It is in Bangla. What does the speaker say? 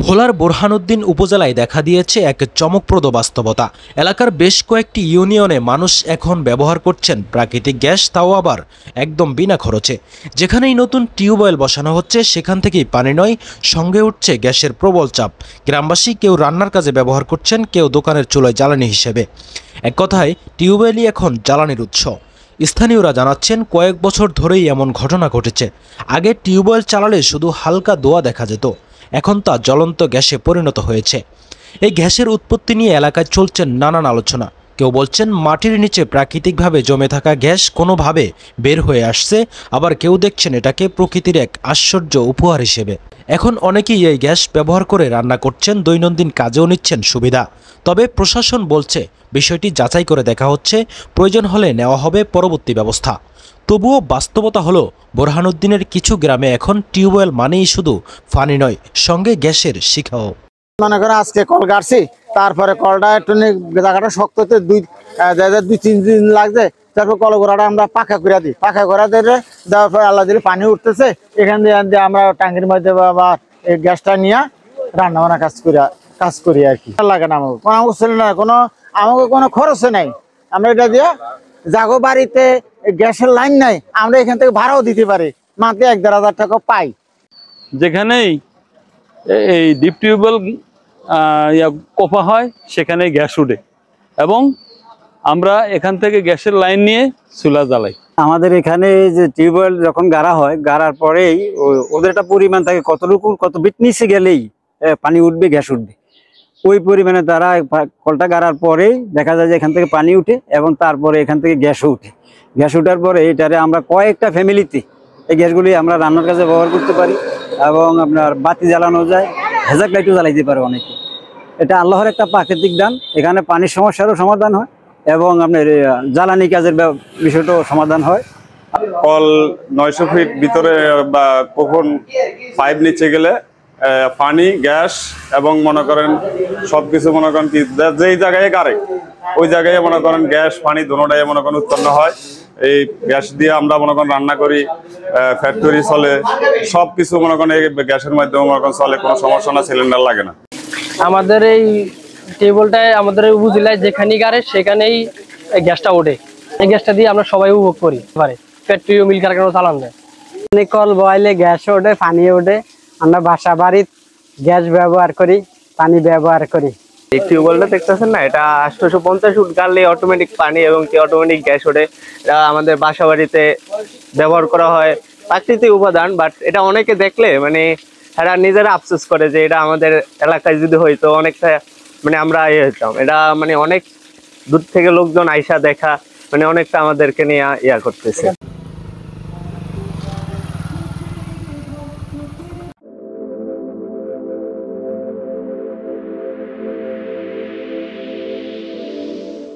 ভোলার বোরহানউদ্দিন উপজেলায় দেখা দিয়েছে এক চমকপ্রদ বাস্তবতা। এলাকার বেশ কয়েকটি ইউনিয়নে মানুষ এখন ব্যবহার করছেন প্রাকৃতিক গ্যাস, তাও আবার একদম বিনা খরচে। যেখানেই নতুন টিউবওয়েল বসানো হচ্ছে সেখান থেকেই পানি নয়, সঙ্গে উঠছে গ্যাসের প্রবল চাপ। গ্রামবাসী কেউ রান্নার কাজে ব্যবহার করছেন, কেউ দোকানের চুলায় জ্বালানি হিসেবে। এক কথায় টিউবওয়েলই এখন জ্বালানির উৎস। স্থানীয়রা জানাচ্ছেন কয়েক বছর ধরেই এমন ঘটনা ঘটেছে। আগে টিউবওয়েল চালালে শুধু হালকা ধোঁয়া দেখা যেত, এখন তা জ্বলন্ত গ্যাসে পরিণত হয়েছে। এই গ্যাসের উৎপত্তি নিয়ে এলাকায় চলছে নানান আলোচনা। কেউ বলছেন মাটির নিচে প্রাকৃতিকভাবে জমে থাকা গ্যাস কোনোভাবে বের হয়ে আসছে, আবার কেউ দেখছেন এটাকে প্রকৃতির এক আশ্চর্য উপহার হিসেবে। এখন অনেকেই এই গ্যাস ব্যবহার করে রান্না করছেন, দৈনন্দিন কাজেও নিচ্ছেন সুবিধা। তবে প্রশাসন বলছে বিষয়টি যাচাই করে দেখা হচ্ছে, প্রয়োজন হলে নেওয়া হবে পরবর্তী ব্যবস্থা। তবুও বাস্তবতা হলো বোরহানউদ্দিনের কিছু গ্রামে এখন টিউবওয়েল মানেই শুধু পানি নয়, সঙ্গে গ্যাসের শিখাও। মনে করেন আজকে কল গাড়ছি, তারপরে কলটা একটু জায়গাটা শক্ত হতে দুই তিন দিন লাগছে। তারপর কল গোড়াটা আমরা পাকা করে দিই, পাকা করে দিলে দেওয়ার পরে আল্লাহ দিলে পানি উঠতেছে, এখান দিয়ে আমরা ট্যাঙ্কির মধ্যে বা এই গ্যাসটা নিয়ে রান্না বান্না কাজ করি আর কি। লাগে না আমাকে কোনো ছিল না, আমাকে কোনো খরচে নাই। আমরা এটা দিয়ে জাগো বাড়িতে গ্যাসের লাইন নাই, আমরা এখান থেকে ভাড়াও দিতে পারি, মাত্র ১-১.৫ টাকা পাই। যেখানেই এই ডিপ টিউবওয়েল কোপা হয় সেখানে গ্যাস উঠে এবং আমরা এখান থেকে গ্যাসের লাইন নিয়ে চুলা জ্বালাই। আমাদের এখানে যে টিউবওয়েল যখন গাড়া হয়, গাড়ার পরেই ওদের একটা পরিমাণ থাকে, কত বিট নিচে গেলেই পানি উঠবে, গ্যাস উঠবে। ওই পরিমাণে তারা কলটা গাড়ার পরেই দেখা যায় যে এখান থেকে পানি উঠে এবং তারপরে এখান থেকে গ্যাসও উঠে। গ্যাস উঠার পরে এটারে আমরা কয়েকটা ফ্যামিলিতে এই গ্যাসগুলি আমরা রান্নার কাজে ব্যবহার করতে পারি এবং আপনার বাতি জ্বালানো যায়, হেজাক লাইটও জ্বালাইতে পারে অনেকে। এটা আল্লাহর একটা প্রাকৃতিক দান। এখানে পানির সমস্যারও সমাধান হয় এবং আপনার জ্বালানি কাজের বিষয়টাও সমাধান হয়। কল 900 ফিট ভিতরে বা কখন পাইপ নিচে গেলে পানি, গ্যাস এবং মনে করেন সবকিছু মনে করেন কি যেই জায়গায় গাড়ে ওই জায়গায় মনে করেন গ্যাস পানি দুটোটাই মনে করেন উৎপন্ন হয়। এই গ্যাস দিয়ে আমরা মনে করেন রান্না করি, ফ্যাক্টরি চলে, সবকিছু মনে করেন এই গ্যাসের মাধ্যমে মনে করেন চলে, কোনো সমস্যা না, সিলিন্ডার লাগে না। আমাদের এই টেবিলটায় আমাদের উপজেলায় যেখানেই গাড়ে সেখানেই গ্যাসটা ওঠে। এই গ্যাসটা দিয়ে আমরা সবাই উপভোগ করি, ফ্যাক্টরি ও মিল কারখানা চালান যায়। কল বয়লে গ্যাস ওঠে, পানি ওঠে। আমরা বাসা বাড়ির গ্যাস ব্যবহার করি, পানি ব্যবহার করি। এই টিউবওয়েলটা দেখতেছেন না, এটা 850 ফুট গাড়লে অটোমেটিক পানি এবং অটোমেটিক গ্যাস ওঠে। এটা আমাদের বাসা বাড়িতে ব্যবহার করা হয়, প্রাকৃতিক উপাদান। বাট এটা অনেকে দেখলে মানে এরা নিজেরা আফসোস করে যে এটা আমাদের এলাকায় যদি হইতো অনেকটা মানে আমরা হইতাম। এটা মানে অনেক দূর থেকে লোকজন আইসা দেখা মানে অনেকটা আমাদেরকে নিয়ে করতেছে।